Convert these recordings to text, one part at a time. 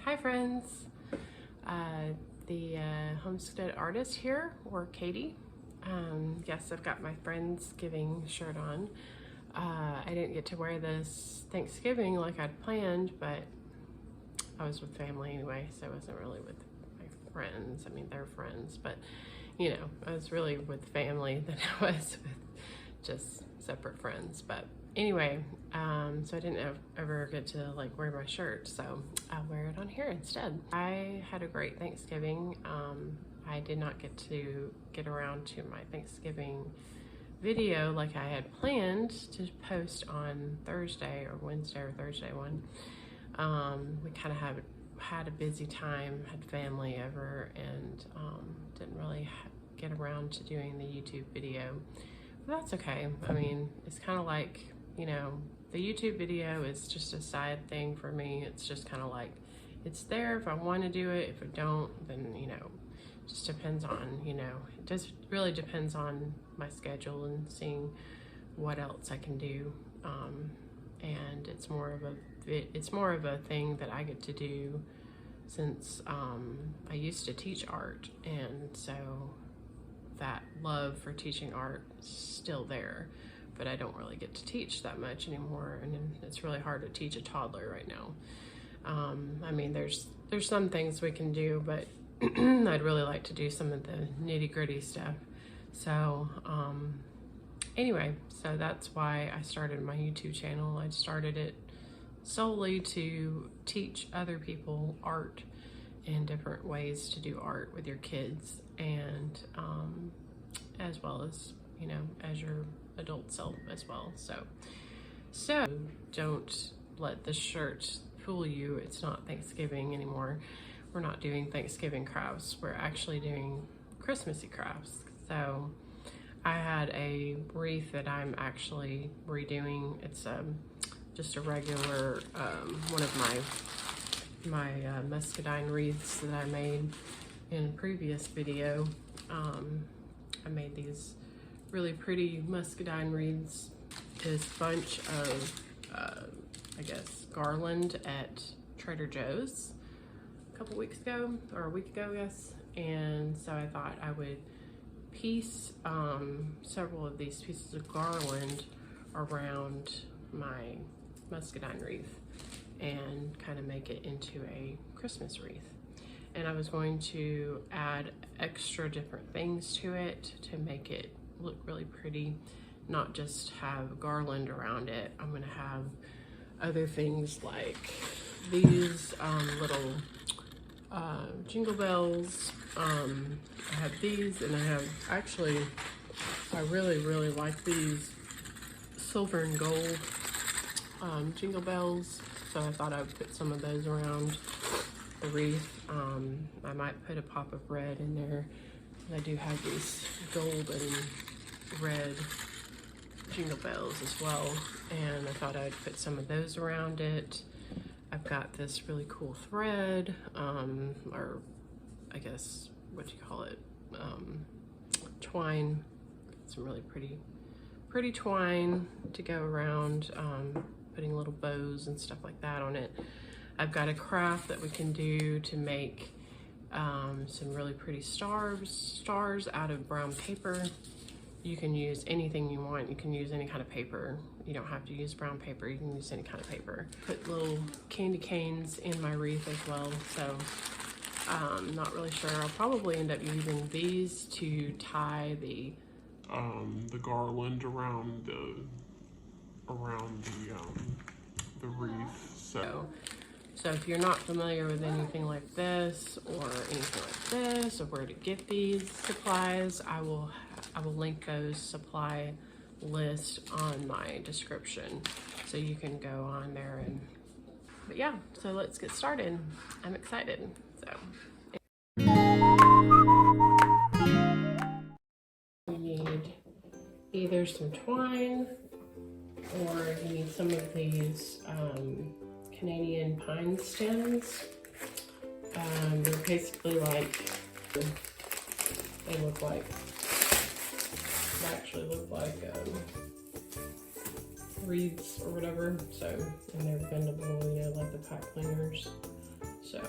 Hi friends, the Homestead Artist here, or Katie. Yes, I've got my Friendsgiving shirt on. I didn't get to wear this Thanksgiving like I'd planned, but I was with family anyway, so I wasn't really with my friends. I mean, they're friends, but you know, I was really with family than I was with just separate friends. But anyway, so I didn't ever get to like wear my shirt, so I'll wear it on here instead. I had a great Thanksgiving. I did not get around to my Thanksgiving video like I had planned to post on Thursday or Wednesday or Thursday one. We kind of had a busy time, had family over, and didn't really get around to doing the YouTube video. But that's okay. I mean, it's kind of like, you know, the YouTube video is just a side thing for me. It's just kind of like, it's there if I want to do it. If I don't, then, you know, just depends on, you know, it just really depends on my schedule and seeing what else I can do. And it's more of a thing that I get to do since I used to teach art, and so that love for teaching art is still there, but I don't really get to teach that much anymore, and it's really hard to teach a toddler right now. I mean, there's some things we can do, but I'd really like to do some of the nitty-gritty stuff. So anyway, so that's why I started my YouTube channel. I started it solely to teach other people art and different ways to do art with your kids, and as well as, you know, as your adult self as well. So don't let the shirt fool you. It's not Thanksgiving anymore. We're not doing Thanksgiving crafts. We're actually doing Christmassy crafts. So I had a wreath that I'm actually redoing. It's just a regular one of my muscadine wreaths that I made in a previous video. I made these really pretty muscadine wreaths, this bunch of I guess Garland at Trader Joe's a couple weeks ago, or a week ago, yes. And so I thought I would piece several of these pieces of garland around my muscadine wreath and kind of make it into a Christmas wreath. And I was going to add extra different things to it to make it look really pretty, not just have garland around it. I'm gonna have other things like these little Jingle Bells. I have these, and I have, actually, I really like these silver and gold Jingle Bells, so I thought I would put some of those around the wreath. I might put a pop of red in there. I do have these gold and red Jingle Bells as well, and I thought I'd put some of those around it. I've got this really cool thread, or I guess, what do you call it, twine. Some really pretty twine to go around, putting little bows and stuff like that on it. I've got a craft that we can do to make some really pretty stars out of brown paper. You can use anything you want. You can use any kind of paper. You don't have to use brown paper. You can use any kind of paper. Put little candy canes in my wreath as well. So not really sure. I'll probably end up using these to tie the garland around the wreath. So if you're not familiar with anything like this or anything like this, or where to get these supplies, I will link those supply list on my description, so you can go on there. But yeah, so let's get started. I'm excited. So we need either some twine, or you need some of these Canadian pine stems. They're basically like, they actually look like wreaths or whatever. So, and they're bendable, you know, like the pipe cleaners. So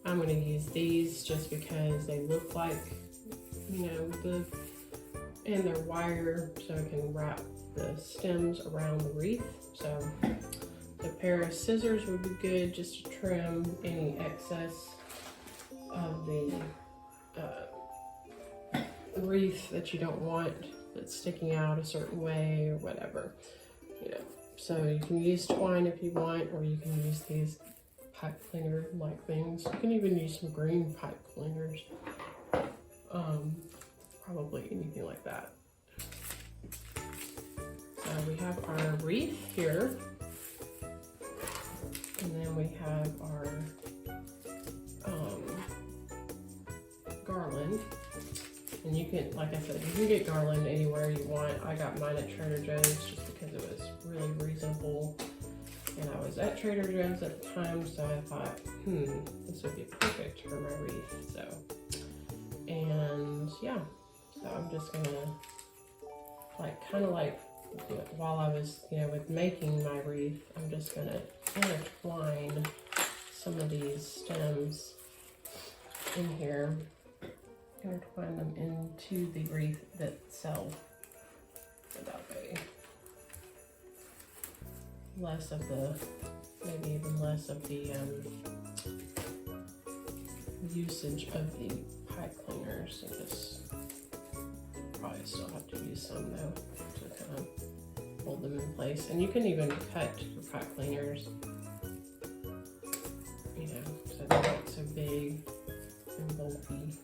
I'm going to use these just because they look like, you know, and they're wire, so I can wrap the stems around the wreath. So a pair of scissors would be good just to trim any excess of the wreath that you don't want that's sticking out a certain way or whatever, you know. So you can use twine if you want, or you can use these pipe cleaner like things. You can even use some green pipe cleaners, probably anything like that. So we have our wreath here, and then we have our garland. And you can, like I said, you can get garland anywhere you want. I got mine at Trader Joe's just because it was really reasonable. And I was at Trader Joe's at the time, so I thought, this would be perfect for my wreath. So, and yeah, so I'm just gonna, kind of like while I was, you know, with making my wreath, I'm just gonna intertwine some of these stems in here. Intertwine them into the wreath itself, so that way less of the, maybe even less of the usage of the pipe cleaners. And just probably still have to use some though to kind of hold them in place. And you can even cut your pipe cleaners, you know, so they're not so big and bulky.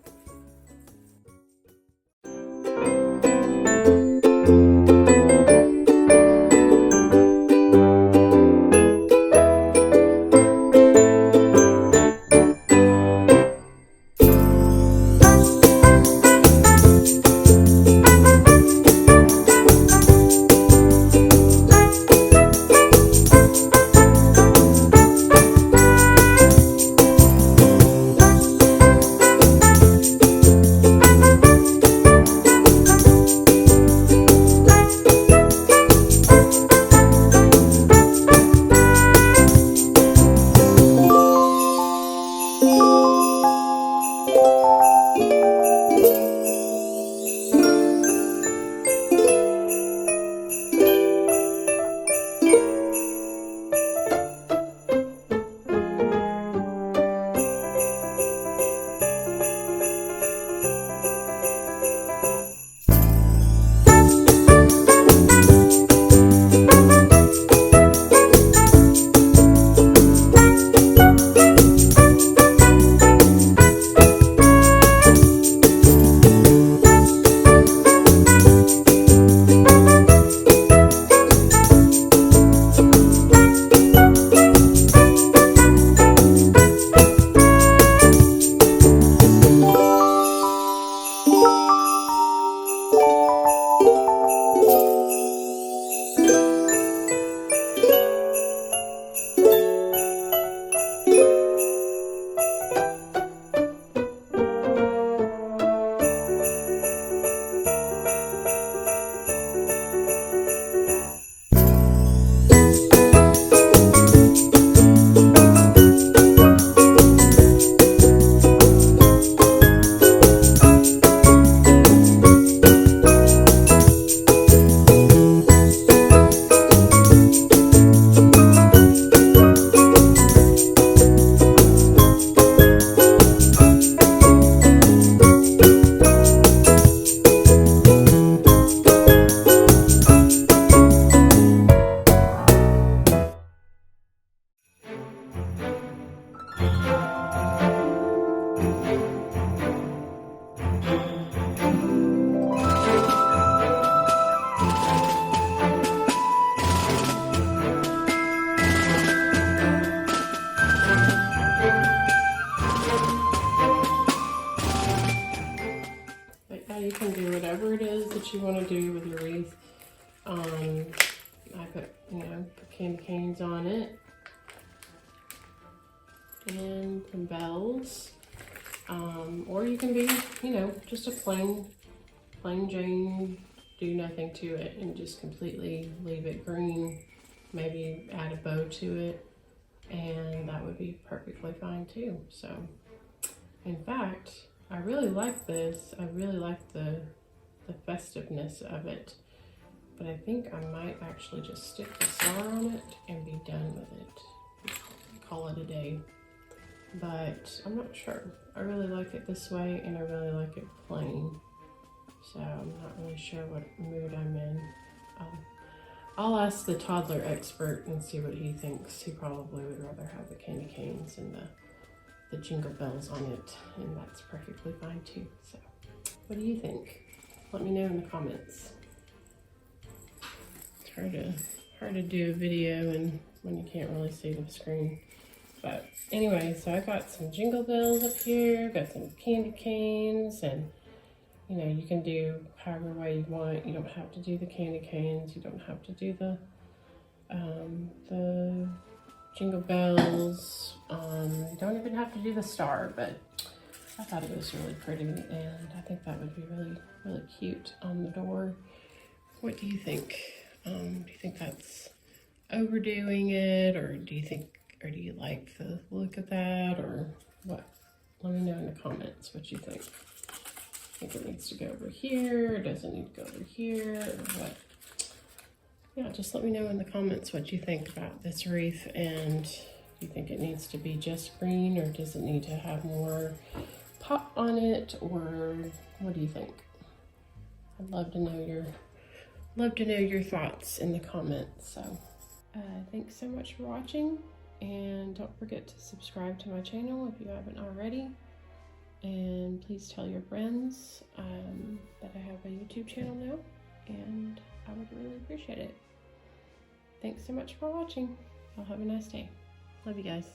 You can do whatever it is that you want to do with your wreath. I put, you know, put candy canes on it and some bells. Or you can be, you know, just a plain Jane, do nothing to it and just completely leave it green. Maybe add a bow to it. and that would be perfectly fine too. So in fact, I really like this. I really like the festiveness of it, but I think I might actually just stick the star on it and be done with it. Call it a day. But I'm not sure. I really like it this way, and I really like it plain. So I'm not really sure what mood I'm in. I'll ask the toddler expert and see what he thinks. He probably would rather have the candy canes and the Jingle Bells on it, and that's perfectly fine too. So what do you think? Let me know in the comments. It's hard to do a video and when you can't really see the screen. But anyway, so I got some Jingle Bells up here, got some candy canes, and you know, you can do however way you want. You don't have to do the candy canes. You don't have to do the Jingle Bells. You don't even have to do the star, but I thought it was really pretty, and I think that would be really, really cute on the door. What do you think? Do you think that's overdoing it, or do you like the look of that, or what? Let me know in the comments what you think. Think it needs to go over here, or does it need to go over here, or what? Yeah, just let me know in the comments what you think about this wreath, and do you think it needs to be just green, or does it need to have more pop on it, or what do you think? I'd love to know your thoughts in the comments. So thanks so much for watching, and don't forget to subscribe to my channel if you haven't already. And please tell your friends that I have a YouTube channel now, and I would really appreciate it. Thanks so much for watching. Y'all have a nice day. Love you guys.